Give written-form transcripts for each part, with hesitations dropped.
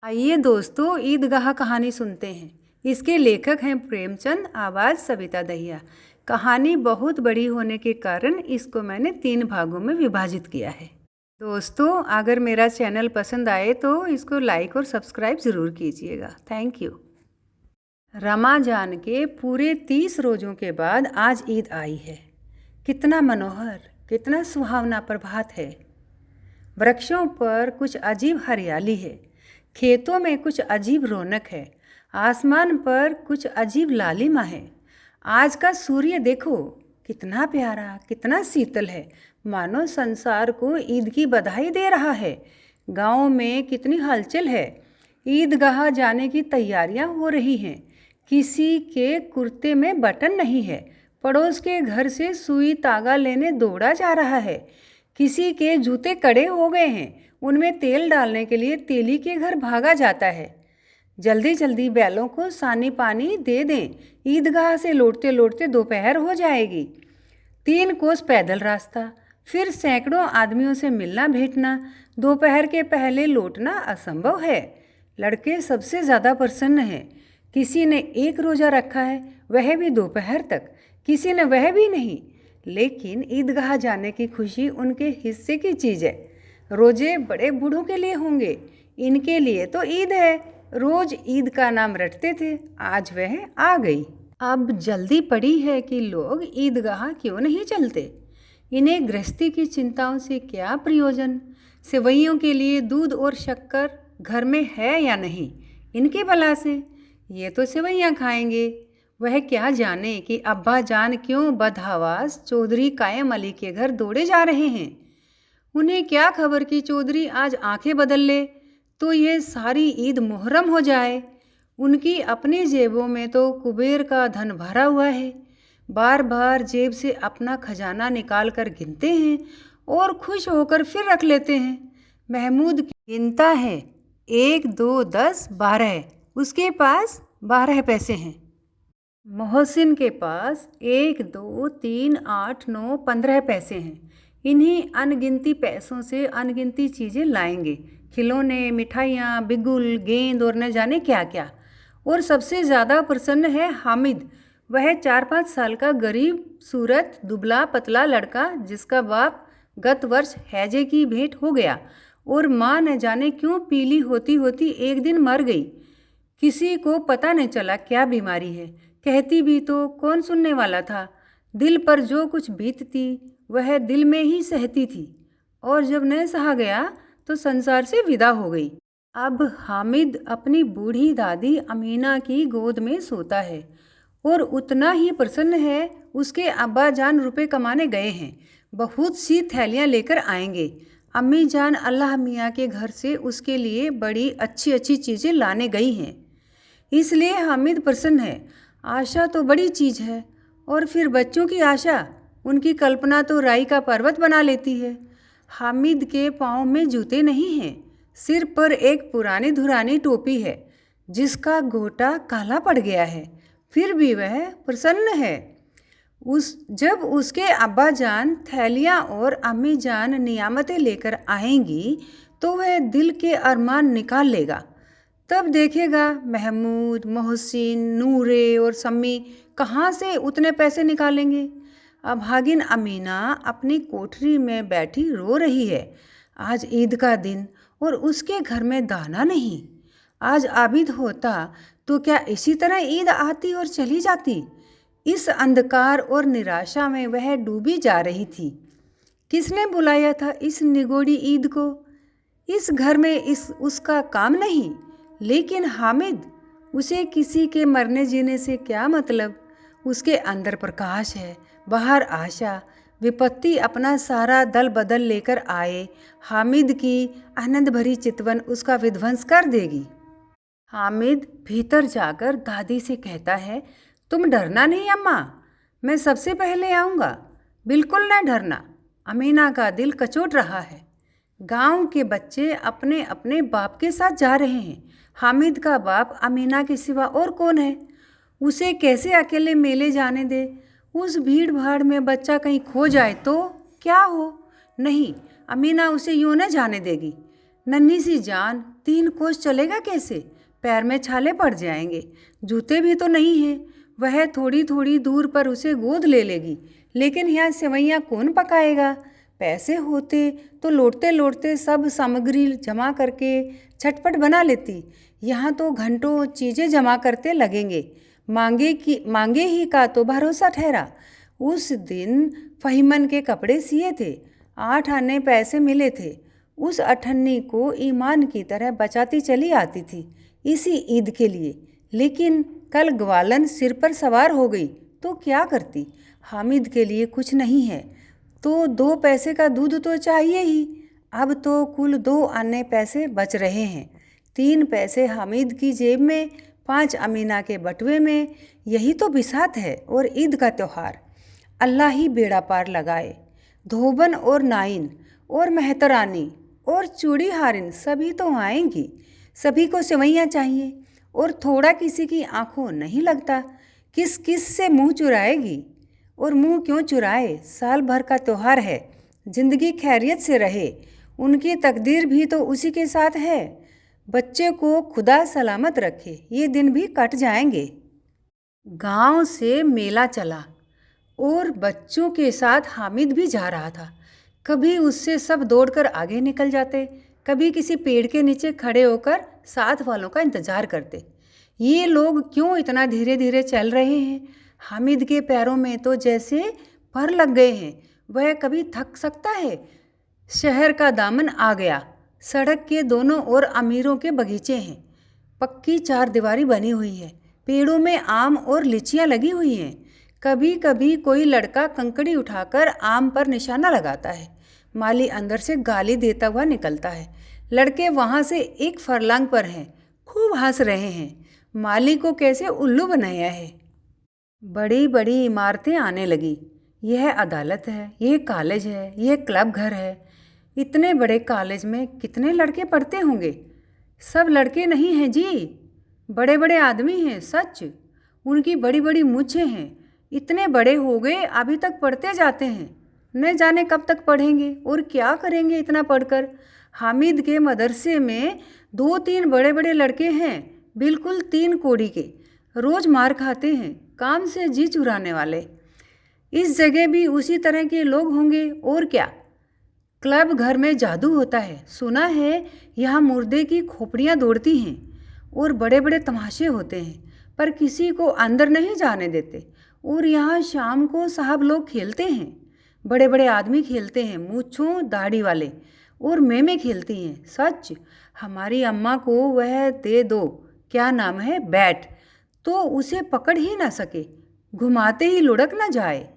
आइए दोस्तों, ईदगाह कहानी सुनते हैं। इसके लेखक हैं प्रेमचंद, आवाज़ सविता दहिया। कहानी बहुत बड़ी होने के कारण इसको मैंने 3 भागों में विभाजित किया है। दोस्तों, अगर मेरा चैनल पसंद आए तो इसको लाइक और सब्सक्राइब ज़रूर कीजिएगा। Thank you. रमज़ान के पूरे 30 रोज़ों के बाद आज ईद आई है। कितना मनोहर, कितना सुहावना प्रभात है। वृक्षों पर कुछ अजीब हरियाली है, खेतों में कुछ अजीब रौनक है, आसमान पर कुछ अजीब लालिमा है। आज का सूर्य देखो, कितना प्यारा, कितना शीतल है, मानो संसार को ईद की बधाई दे रहा है। गांव में कितनी हलचल है। ईदगाह जाने की तैयारियां हो रही हैं। किसी के कुर्ते में बटन नहीं है, पड़ोस के घर से सुई तागा लेने दौड़ा जा रहा है। किसी के जूते कड़े हो गए हैं, उनमें तेल डालने के लिए तेली के घर भागा जाता है। जल्दी जल्दी बैलों को सानी पानी दे दें, ईदगाह से लौटते लौटते दोपहर हो जाएगी। 3 कोस पैदल रास्ता, फिर सैकड़ों आदमियों से मिलना भेंटना। दोपहर के पहले लौटना असंभव है। लड़के सबसे ज़्यादा प्रसन्न हैं। किसी ने 1 रोज़ा रखा है, वह भी दोपहर तक, किसी ने वह भी नहीं। लेकिन ईदगाह जाने की खुशी उनके हिस्से की चीज़ है। रोजे बड़े बूढ़ों के लिए होंगे, इनके लिए तो ईद है। रोज ईद का नाम रटते थे, आज वह आ गई। अब जल्दी पड़ी है कि लोग ईदगाह क्यों नहीं चलते। इन्हें गृहस्थी की चिंताओं से क्या प्रयोजन। सेवैयों के लिए दूध और शक्कर घर में है या नहीं, इनके भला से। ये तो सेवैयाँ खाएंगे। वह क्या जाने कि अब्बा जान क्यों बदहवास चौधरी कायम अली के घर दौड़े जा रहे हैं। उन्हें क्या खबर कि चौधरी आज आंखें बदल ले तो ये सारी ईद मुहर्रम हो जाए। उनकी अपनी जेबों में तो कुबेर का धन भरा हुआ है। बार बार जेब से अपना खजाना निकाल कर गिनते हैं और खुश होकर फिर रख लेते हैं। महमूद गिनता है, 1 2 10 12, उसके पास 12 पैसे हैं। मोहसिन के पास 1 2 3 8 9 15 पैसे हैं। इन्हीं अनगिनती पैसों से अनगिनती चीज़ें लाएंगे, खिलौने, मिठाइयाँ, बिगुल, गेंद और न जाने क्या क्या। और सबसे ज़्यादा प्रसन्न है हामिद। वह 4-5 साल का गरीब सूरत दुबला पतला लड़का, जिसका बाप गत वर्ष हैजे की भेंट हो गया और माँ न जाने क्यों पीली होती होती एक दिन मर गई। किसी को पता नहीं चला क्या बीमारी है, कहती भी तो कौन सुनने वाला था। दिल पर जो कुछ बीतती वह दिल में ही सहती थी, और जब न सहा गया तो संसार से विदा हो गई। अब हामिद अपनी बूढ़ी दादी अमीना की गोद में सोता है और उतना ही प्रसन्न है। उसके अब्बा जान रुपए कमाने गए हैं, बहुत सी थैलियाँ लेकर आएंगे। अम्मी जान अल्लाह मियाँ के घर से उसके लिए बड़ी अच्छी अच्छी चीज़ें लाने गई हैं, इसलिए हामिद प्रसन्न है। आशा तो बड़ी चीज़ है, और फिर बच्चों की आशा, उनकी कल्पना तो राई का पर्वत बना लेती है। हामिद के पाँव में जूते नहीं हैं, सिर पर एक पुरानी धुरानी टोपी है जिसका गोटा काला पड़ गया है, फिर भी वह प्रसन्न है। जब उसके अब्बा जान थैलियाँ और अम्मी जान नियामतें लेकर आएंगी तो वह दिल के अरमान निकाल लेगा। तब देखेगा महमूद, मोहसिन, नूरे और सम्मी कहाँ से उतने पैसे निकालेंगे। अभागिन अमीना अपनी कोठरी में बैठी रो रही है। आज ईद का दिन और उसके घर में दाना नहीं। आज आबिद होता तो क्या इसी तरह ईद आती और चली जाती। इस अंधकार और निराशा में वह डूबी जा रही थी। किसने बुलाया था इस निगोड़ी ईद को। इस घर में उसका काम नहीं, लेकिन हामिद, उसे किसी के मरने जीने से क्या मतलब। उसके अंदर प्रकाश है, बाहर आशा। विपत्ति अपना सारा दल बदल लेकर आए, हामिद की आनंद भरी चितवन उसका विध्वंस कर देगी। हामिद भीतर जाकर दादी से कहता है, तुम डरना नहीं अम्मा, मैं सबसे पहले आऊँगा, बिल्कुल न डरना। अमीना का दिल कचोट रहा है। गांव के बच्चे अपने अपने बाप के साथ जा रहे हैं। हामिद का बाप अमीना के सिवा और कौन है। उसे कैसे अकेले मेले जाने दे। उस भीड़ भाड़ में बच्चा कहीं खो जाए तो क्या हो। नहीं, अमीना उसे यूँ न जाने देगी। नन्ही सी जान 3 कोस चलेगा कैसे? पैर में छाले पड़ जाएंगे। जूते भी तो नहीं हैं। वह थोड़ी थोड़ी दूर पर उसे गोद ले लेगी, लेकिन यहाँ सेवैयाँ कौन पकाएगा? पैसे होते तो लौटते लौटते सब सामग्री जमा करके झटपट बना लेती। यहाँ तो घंटों चीज़ें जमा करते लगेंगे। मांगे ही का तो भरोसा ठहरा। उस दिन फहीमन के कपड़े सिए थे। 8 आने पैसे मिले थे। उस अठन्नी को ईमान की तरह बचाती चली आती थी इसी ईद के लिए। लेकिन कल ग्वालन सिर पर सवार हो गई तो क्या करती? हामिद के लिए कुछ नहीं है तो 2 पैसे का दूध तो चाहिए ही। अब तो कुल 2 आने पैसे बच रहे हैं। 3 पैसे हामिद की जेब में, 5 अमीना के बटुए में। यही तो बिसात है और ईद का त्यौहार। अल्लाह ही बेड़ा पार लगाए। धोबन और नाइन और मेहतरानी और चूड़ी हारिन सभी तो आएंगी। सभी को सेवैयाँ चाहिए और थोड़ा किसी की आंखों नहीं लगता। किस किस से मुंह चुराएगी? और मुंह क्यों चुराए? साल भर का त्यौहार है। जिंदगी खैरियत से रहे। उनकी तकदीर भी तो उसी के साथ है। बच्चे को खुदा सलामत रखे, ये दिन भी कट जाएंगे। गांव से मेला चला और बच्चों के साथ हामिद भी जा रहा था। कभी उससे सब दौड़कर आगे निकल जाते, कभी किसी पेड़ के नीचे खड़े होकर साथ वालों का इंतजार करते। ये लोग क्यों इतना धीरे धीरे चल रहे हैं? हामिद के पैरों में तो जैसे पर लग गए हैं। वह कभी थक सकता है? शहर का दामन आ गया। सड़क के दोनों ओर अमीरों के बगीचे हैं। पक्की 4 दीवारी बनी हुई है। पेड़ों में आम और लीचियाँ लगी हुई हैं। कभी कभी कोई लड़का कंकड़ी उठाकर आम पर निशाना लगाता है। माली अंदर से गाली देता हुआ निकलता है। लड़के वहाँ से 1 फरलांग पर हैं, खूब हंस रहे हैं। माली को कैसे उल्लू बनाया है। बड़ी बड़ी इमारतें आने लगी। यह अदालत है, यह कॉलेज है, यह क्लब घर है। इतने बड़े कॉलेज में कितने लड़के पढ़ते होंगे? सब लड़के नहीं हैं जी, बड़े बड़े आदमी हैं। सच, उनकी बड़ी बड़ी मूछें हैं। इतने बड़े हो गए अभी तक पढ़ते जाते हैं। न जाने कब तक पढ़ेंगे और क्या करेंगे इतना पढ़कर। हामिद के मदरसे में 2-3 बड़े बड़े लड़के हैं, बिल्कुल 3 कोड़ी के। रोज़ मार खाते हैं, काम से जी चुराने वाले। इस जगह भी उसी तरह के लोग होंगे और क्या। क्लब घर में जादू होता है। सुना है यहाँ मुर्दे की खोपड़ियाँ दौड़ती हैं और बड़े बड़े तमाशे होते हैं, पर किसी को अंदर नहीं जाने देते। और यहाँ शाम को साहब लोग खेलते हैं। बड़े बड़े आदमी खेलते हैं, मूँछों दाढ़ी वाले, और मैमें खेलती हैं। सच, हमारी अम्मा को वह दे दो, क्या नाम है, बैट, तो उसे पकड़ ही ना सके, घुमाते ही लुढ़क ना जाए।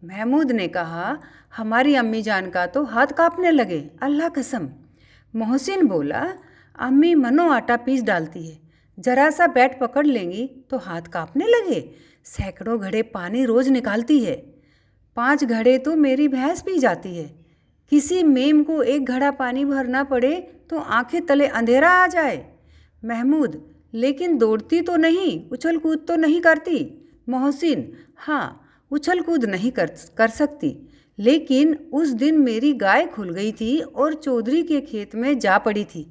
महमूद ने कहा, हमारी अम्मी जान का तो हाथ कांपने लगे, अल्लाह कसम। मोहसिन बोला, अम्मी मनो आटा पीस डालती है, जरा सा बैट पकड़ लेंगी तो हाथ कांपने लगे। सैकड़ों घड़े पानी रोज निकालती है। 5 घड़े तो मेरी भैंस पी जाती है। किसी मेम को 1 घड़ा पानी भरना पड़े तो आंखें तले अंधेरा आ जाए। महमूद, लेकिन दौड़ती तो नहीं, उछल कूद तो नहीं करती। मोहसिन, हाँ, उछल कूद नहीं कर सकती, लेकिन उस दिन मेरी गाय खुल गई थी और चौधरी के खेत में जा पड़ी थी,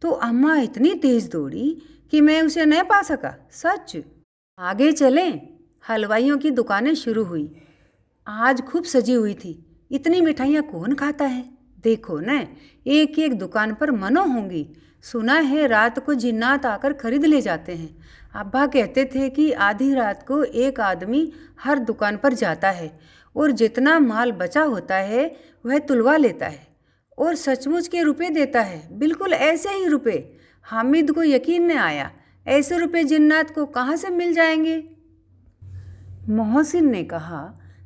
तो अम्मा इतनी तेज़ दौड़ी कि मैं उसे न पा सका। सच। आगे चलें। हलवाइयों की दुकानें शुरू हुई। आज खूब सजी हुई थी। इतनी मिठाइयाँ कौन खाता है? देखो न, एक एक दुकान पर मनो होंगी। सुना है रात को जिन्नात आकर खरीद ले जाते हैं। अब्बा कहते थे कि आधी रात को एक आदमी हर दुकान पर जाता है और जितना माल बचा होता है वह तुलवा लेता है और सचमुच के रुपए देता है, बिल्कुल ऐसे ही रुपए। हामिद को यकीन न आया, ऐसे रुपए जिन्नात को कहाँ से मिल जाएंगे। मोहसिन ने कहा,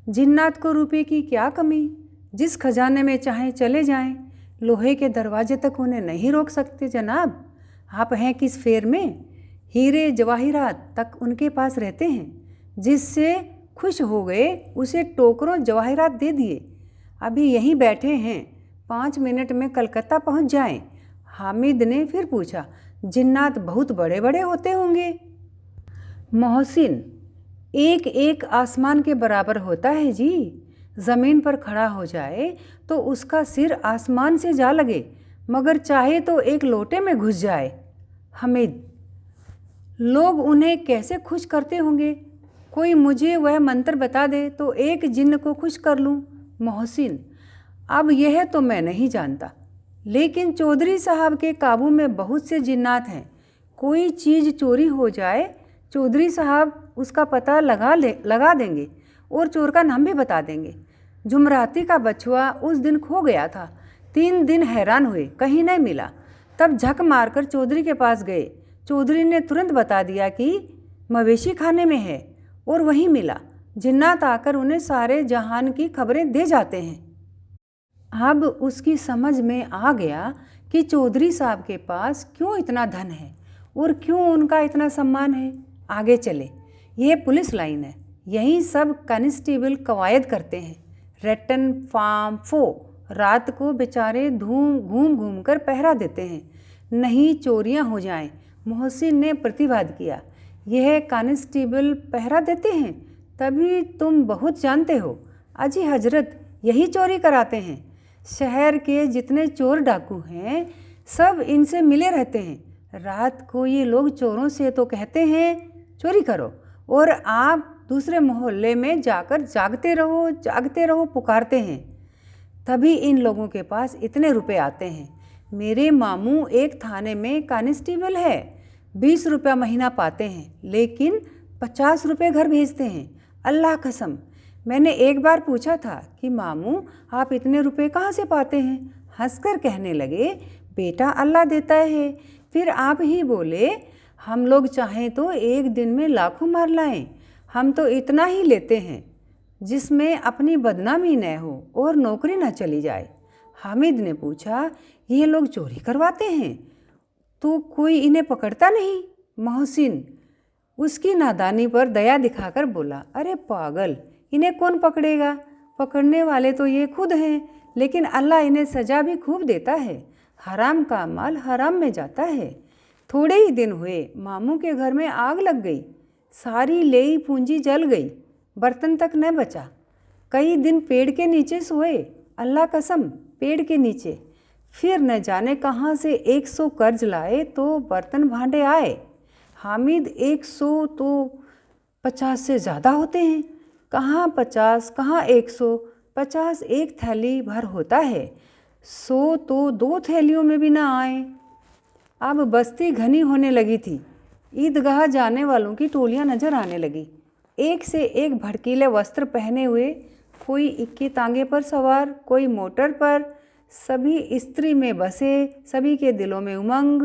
जिन्नात को रुपए की क्या कमी, जिस खजाने में चाहें चले जाएं, लोहे के दरवाजे तक उन्हें नहीं रोक सकते जनाब। आप हैं किस फेर में? हीरे जवाहिरात तक उनके पास रहते हैं। जिससे खुश हो गए उसे टोकरों जवाहिरात दे दिए। अभी यहीं बैठे हैं, 5 मिनट में कलकत्ता पहुंच जाएं। हामिद ने फिर पूछा, जिन्नात बहुत बड़े बड़े होते होंगे? मोहसिन, एक एक आसमान के बराबर होता है जी। ज़मीन पर खड़ा हो जाए तो उसका सिर आसमान से जा लगे। मगर चाहे तो एक लोटे में घुस जाए। हामिद: लोग उन्हें कैसे खुश करते होंगे? कोई मुझे वह मंत्र बता दे तो एक जिन्न को खुश कर लूँ। मोहसिन: अब यह तो मैं नहीं जानता, लेकिन चौधरी साहब के काबू में बहुत से जिन्नात हैं। कोई चीज़ चोरी हो जाए, चौधरी साहब उसका पता लगा देंगे और चोर का नाम भी बता देंगे। जुमराती का बछुआ उस दिन खो गया था। 3 दिन हैरान हुए, कहीं नहीं मिला। तब झक मारकर चौधरी के पास गए। चौधरी ने तुरंत बता दिया कि मवेशी खाने में है और वहीं मिला। जिन्नात आकर उन्हें सारे जहान की खबरें दे जाते हैं। अब उसकी समझ में आ गया कि चौधरी साहब के पास क्यों इतना धन है और क्यों उनका इतना सम्मान है। आगे चले, ये पुलिस लाइन है, यहीं सब कांस्टेबल कवायद करते हैं। रटन फार्म फो रात को बेचारे घूम घूम कर पहरा देते हैं, नहीं चोरियां हो जाएं। मोहसिन ने प्रतिवाद किया, यह कांस्टेबल पहरा देते हैं तभी तुम बहुत जानते हो। अजी हजरत, यही चोरी कराते हैं। शहर के जितने चोर डाकू हैं सब इनसे मिले रहते हैं। रात को ये लोग चोरों से तो कहते हैं चोरी करो, और आप दूसरे मोहल्ले में जाकर जागते रहो पुकारते हैं। तभी इन लोगों के पास इतने रुपए आते हैं। मेरे मामू एक थाने में कांस्टेबल है, 20 रुपया महीना पाते हैं, लेकिन 50 रुपये घर भेजते हैं। अल्लाह कसम, मैंने एक बार पूछा था कि मामू आप इतने रुपए कहाँ से पाते हैं? हंसकर कहने लगे, बेटा अल्लाह देता है। फिर आप ही बोले, हम लोग चाहें तो एक दिन में लाखों मार लाएं। हम तो इतना ही लेते हैं जिसमें अपनी बदनामी न हो और नौकरी न चली जाए। हामिद ने पूछा, ये लोग चोरी करवाते हैं तो कोई इन्हें पकड़ता नहीं? मोहसिन उसकी नादानी पर दया दिखाकर बोला, अरे पागल, इन्हें कौन पकड़ेगा? पकड़ने वाले तो ये खुद हैं, लेकिन अल्लाह इन्हें सज़ा भी खूब देता है। हराम का माल हराम में जाता है। थोड़े ही दिन हुए, मामू के घर में आग लग गई, सारी लेई पूंजी जल गई, बर्तन तक न बचा। कई दिन पेड़ के नीचे सोए, अल्लाह कसम पेड़ के नीचे। फिर न जाने कहाँ से 100 कर्ज लाए तो बर्तन भांडे आए। हामिद 100 तो 50 से ज़्यादा होते हैं। कहाँ 50 कहाँ 100, 50 एक थैली भर होता है, 100 तो 2 थैलियों में भी ना आए। अब बस्ती घनी होने लगी थी। ईदगाह जाने वालों की टोलियां नजर आने लगी, एक से एक भड़कीले वस्त्र पहने हुए, कोई इक्की तांगे पर सवार, कोई मोटर पर, सभी स्त्री में बसे, सभी के दिलों में उमंग।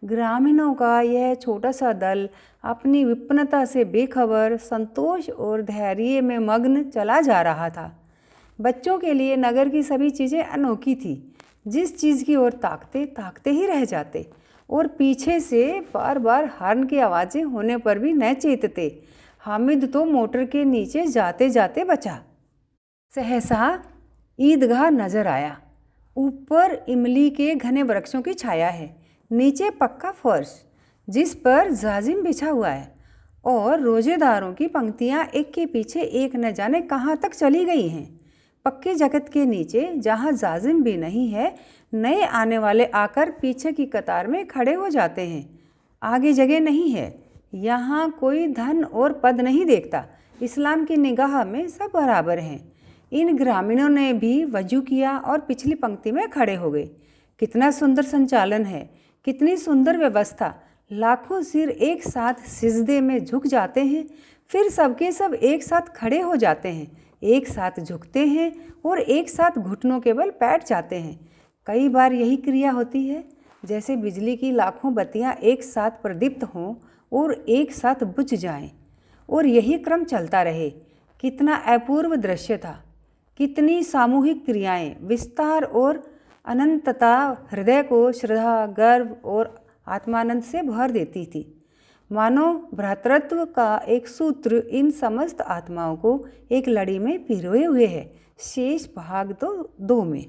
ग्रामीणों का यह छोटा सा दल अपनी विपन्नता से बेखबर, संतोष और धैर्य में मग्न चला जा रहा था। बच्चों के लिए नगर की सभी चीज़ें अनोखी थी। जिस चीज़ की ओर ताकते ताकते ही रह जाते, और पीछे से बार बार हॉर्न की आवाज़ें होने पर भी न चेतते। हामिद तो मोटर के नीचे जाते जाते बचा। सहसा ईदगाह नजर आया। ऊपर इमली के घने वृक्षों की छाया है, नीचे पक्का फर्श जिस पर जाजिम बिछा हुआ है, और रोजेदारों की पंक्तियां एक के पीछे एक न जाने कहाँ तक चली गई हैं। पक्के जगत के नीचे जहाँ जाजिम भी नहीं है, नए आने वाले आकर पीछे की कतार में खड़े हो जाते हैं। आगे जगह नहीं है। यहाँ कोई धन और पद नहीं देखता। इस्लाम की निगाह में सब बराबर हैं। इन ग्रामीणों ने भी वजू किया और पिछली पंक्ति में खड़े हो गए। कितना सुंदर संचालन है, कितनी सुंदर व्यवस्था। लाखों सिर एक साथ सिजदे में झुक जाते हैं, फिर सबके सब एक साथ खड़े हो जाते हैं, एक साथ झुकते हैं और एक साथ घुटनों के बल बैठ जाते हैं। कई बार यही क्रिया होती है, जैसे बिजली की लाखों बत्तियां एक साथ प्रदीप्त हों और एक साथ बुझ जाएं, और यही क्रम चलता रहे। कितना अपूर्व दृश्य था, कितनी सामूहिक क्रियाएं, विस्तार और अनंतता हृदय को श्रद्धा, गर्व और आत्मानंद से भर देती थी। मानो भ्रातृत्व का एक सूत्र इन समस्त आत्माओं को एक लड़ी में पिरोए हुए है। शेष भाग तो 2 में।